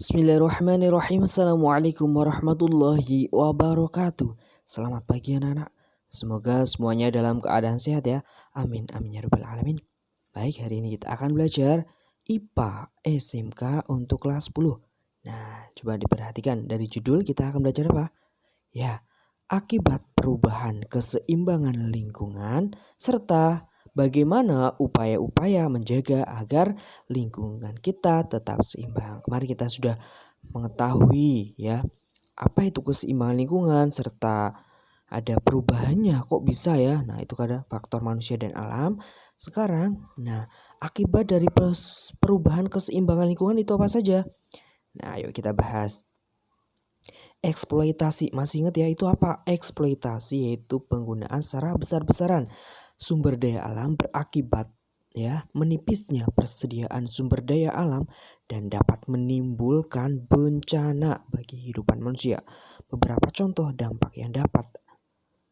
Bismillahirrahmanirrahim. Assalamualaikum warahmatullahi wabarakatuh. Selamat pagi anak-anak. Semoga semuanya dalam keadaan sehat ya. Amin amin ya rabbal alamin. Baik, hari ini kita akan belajar IPA SMK untuk kelas 10. Nah, coba diperhatikan dari judul kita akan belajar apa? Ya, akibat perubahan keseimbangan lingkungan serta bagaimana upaya-upaya menjaga agar lingkungan kita tetap seimbang. Kemarin kita sudah mengetahui ya apa itu keseimbangan lingkungan serta ada perubahannya kok bisa ya. Nah, itu ada faktor manusia dan alam. Sekarang, nah, akibat dari perubahan keseimbangan lingkungan itu apa saja? Nah, yuk kita bahas. Eksploitasi, masih ingat ya itu apa? Eksploitasi yaitu penggunaan secara besar-besaran sumber daya alam berakibat ya menipisnya persediaan sumber daya alam dan dapat menimbulkan bencana bagi kehidupan manusia. Beberapa contoh dampak yang dapat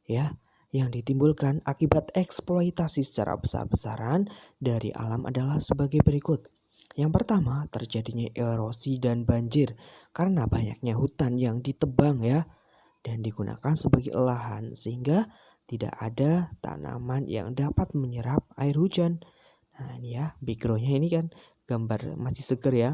ya yang ditimbulkan akibat eksploitasi secara besar-besaran dari alam adalah sebagai berikut. Yang pertama, terjadinya erosi dan banjir karena banyaknya hutan yang ditebang ya dan digunakan sebagai lahan sehingga tidak ada tanaman yang dapat menyerap air hujan. Nah, ini ya, backgroundnya ini kan gambar masih seger ya.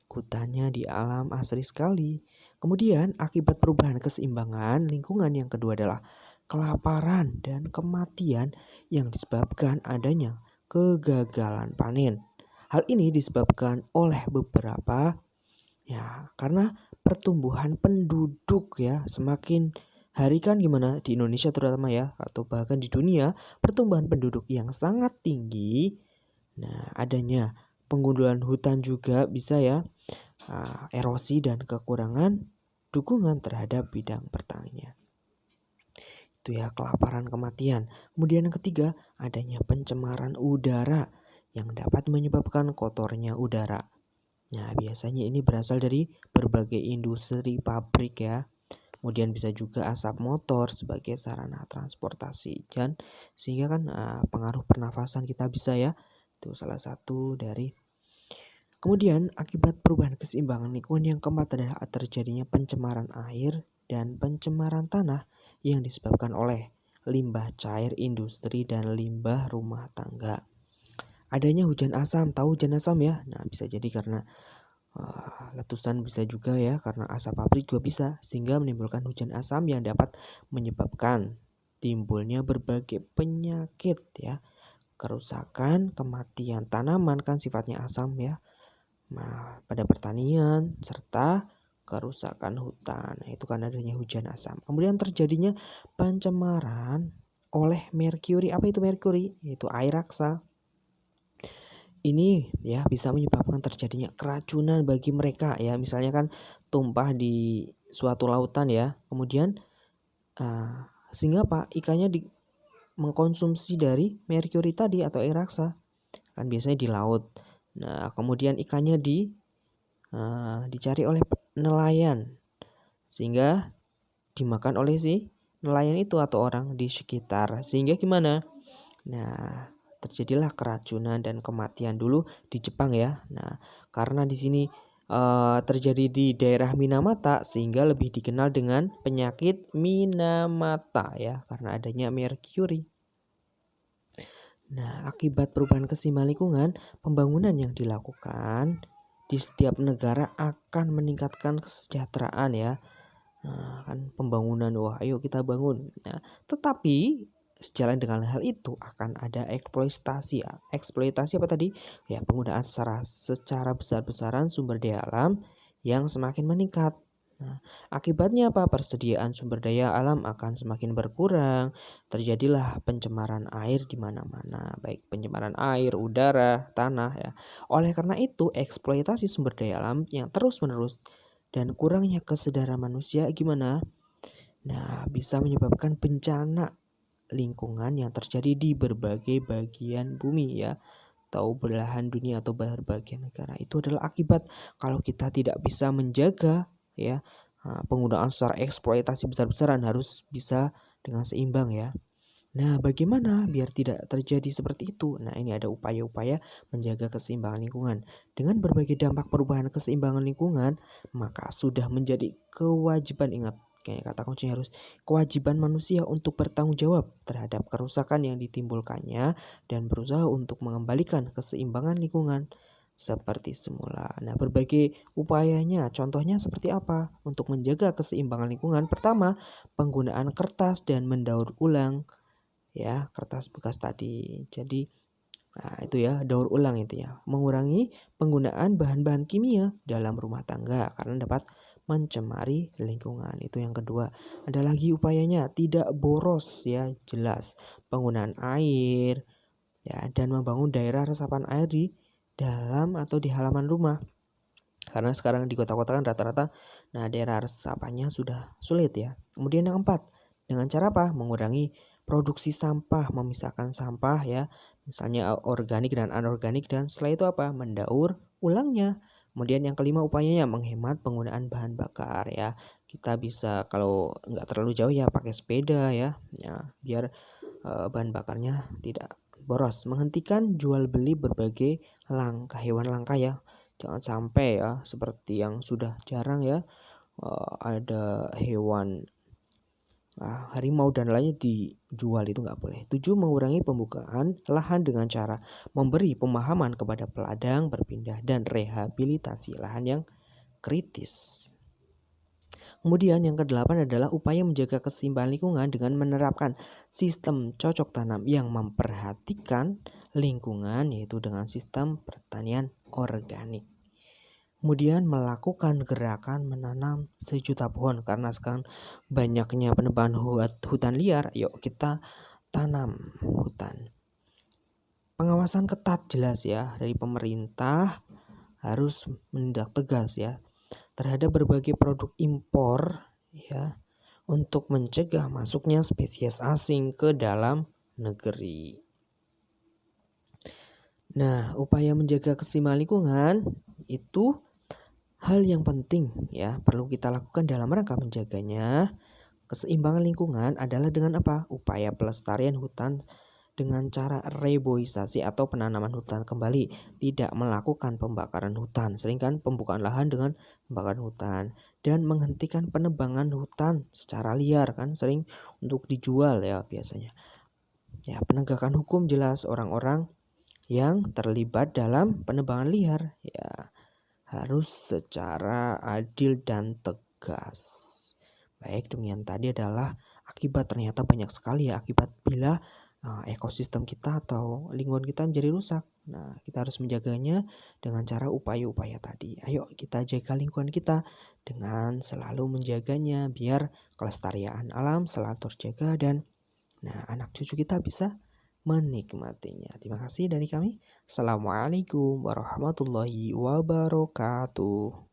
Hutannya di alam asri sekali. Kemudian akibat perubahan keseimbangan lingkungan yang kedua adalah kelaparan dan kematian yang disebabkan adanya kegagalan panen. Hal ini disebabkan oleh beberapa ya karena pertumbuhan penduduk ya semakin hari kan gimana di Indonesia terutama ya atau bahkan di dunia pertumbuhan penduduk yang sangat tinggi. Nah, adanya penggundulan hutan juga bisa ya erosi dan kekurangan dukungan terhadap bidang pertanian. Itu ya kelaparan kematian. Kemudian yang ketiga adanya pencemaran udara yang dapat menyebabkan kotornya udara. Nah, biasanya ini berasal dari berbagai industri pabrik ya. Kemudian bisa juga asap motor sebagai sarana transportasi dan sehingga kan pengaruh pernafasan kita bisa ya. Itu salah satu dari. Kemudian akibat perubahan keseimbangan lingkungan yang keempat adalah terjadinya pencemaran air dan pencemaran tanah yang disebabkan oleh limbah cair industri dan limbah rumah tangga. Adanya hujan asam, tahu hujan asam ya? Nah, bisa jadi karena letusan bisa juga ya karena asap pabrik juga bisa sehingga menimbulkan hujan asam yang dapat menyebabkan timbulnya berbagai penyakit ya, kerusakan, kematian tanaman kan sifatnya asam ya. Nah, pada pertanian serta kerusakan hutan. Nah, itu kan adanya hujan asam. Kemudian terjadinya pencemaran oleh merkuri. Apa itu merkuri? Yaitu air raksa. Ini ya bisa menyebabkan terjadinya keracunan bagi mereka ya. Misalnya kan tumpah di suatu lautan ya. Kemudian sehingga apa? Ikannya mengkonsumsi dari merkuri tadi atau air raksa. Kan biasanya di laut. Nah, kemudian ikannya dicari oleh nelayan. Sehingga dimakan oleh si nelayan itu atau orang di sekitar. Sehingga gimana? Nah, terjadilah keracunan dan kematian dulu di Jepang ya. Nah, karena di sini terjadi di daerah Minamata sehingga lebih dikenal dengan penyakit Minamata ya karena adanya merkuri. Nah, akibat perubahan keseimbangan lingkungan, pembangunan yang dilakukan di setiap negara akan meningkatkan kesejahteraan ya. Nah, kan pembangunan, wah ayo kita bangun. Nah, tetapi sejalan dengan hal itu akan ada eksploitasi ya. Eksploitasi apa tadi? Ya, penggunaan secara besar-besaran sumber daya alam yang semakin meningkat. Nah, akibatnya apa? Persediaan sumber daya alam akan semakin berkurang. Terjadilah pencemaran air di mana-mana, baik pencemaran air, udara, tanah ya. Oleh karena itu, eksploitasi sumber daya alam yang terus-menerus dan kurangnya kesadaran manusia gimana? Nah, bisa menyebabkan bencana lingkungan yang terjadi di berbagai bagian bumi ya, atau belahan dunia atau berbagai negara. Itu adalah akibat kalau kita tidak bisa menjaga ya penggunaan secara eksploitasi besar-besaran harus bisa dengan seimbang ya. Nah, bagaimana biar tidak terjadi seperti itu? Nah, ini ada upaya-upaya menjaga keseimbangan lingkungan. Dengan berbagai dampak perubahan keseimbangan lingkungan, maka sudah menjadi kewajiban, ingat, kayak kata kuncinya harus kewajiban manusia untuk bertanggung jawab terhadap kerusakan yang ditimbulkannya dan berusaha untuk mengembalikan keseimbangan lingkungan seperti semula. Nah, berbagai upayanya, contohnya seperti apa? Untuk menjaga keseimbangan lingkungan, pertama, penggunaan kertas dan mendaur ulang ya, kertas bekas tadi. Jadi itu ya, daur ulang itu ya. Mengurangi penggunaan bahan-bahan kimia dalam rumah tangga karena dapat mencemari lingkungan. Itu yang kedua. Ada lagi upayanya, tidak boros ya, jelas. Penggunaan air ya, dan membangun daerah resapan air di dalam atau di halaman rumah. Karena sekarang di kota-kota kan rata-rata daerah resapannya sudah sulit ya. Kemudian yang keempat, dengan cara apa? Mengurangi produksi sampah, memisahkan sampah ya. Misalnya organik dan anorganik, dan setelah itu apa? Mendaur ulangnya. Kemudian yang kelima upayanya menghemat penggunaan bahan bakar ya. Kita bisa kalau nggak terlalu jauh ya pakai sepeda ya. Ya biar bahan bakarnya tidak boros. Menghentikan jual beli berbagai hewan langka ya. Jangan sampai ya seperti yang sudah jarang ya, ada hewan harimau dan lainnya dijual, itu nggak boleh. 7. Mengurangi pembukaan lahan dengan cara memberi pemahaman kepada peladang berpindah dan rehabilitasi lahan yang kritis. Kemudian yang kedelapan adalah upaya menjaga keseimbangan lingkungan dengan menerapkan sistem cocok tanam yang memperhatikan lingkungan, yaitu dengan sistem pertanian organik. Kemudian melakukan gerakan menanam 1 juta pohon, karena sekarang banyaknya penebangan hutan liar, yuk kita tanam hutan. Pengawasan ketat jelas ya dari pemerintah, harus menindak tegas ya terhadap berbagai produk impor ya, untuk mencegah masuknya spesies asing ke dalam negeri. Nah, upaya menjaga keseimbangan lingkungan itu hal yang penting ya, perlu kita lakukan dalam rangka menjaganya. Keseimbangan lingkungan adalah dengan apa? Upaya pelestarian hutan dengan cara reboisasi atau penanaman hutan kembali, tidak melakukan pembakaran hutan. Sering kan pembukaan lahan dengan pembakaran hutan, dan menghentikan penebangan hutan secara liar kan sering untuk dijual ya biasanya. Ya, penegakan hukum jelas, orang-orang yang terlibat dalam penebangan liar ya harus secara adil dan tegas. Baik, demikian tadi adalah akibat, ternyata banyak sekali ya akibat bila ekosistem kita atau lingkungan kita menjadi rusak. Nah, kita harus menjaganya dengan cara upaya-upaya tadi. Ayo kita jaga lingkungan kita dengan selalu menjaganya biar kelestarian alam selalu terjaga dan anak cucu kita bisa menikmatinya. Terima kasih dari kami. Assalamualaikum warahmatullahi wabarakatuh.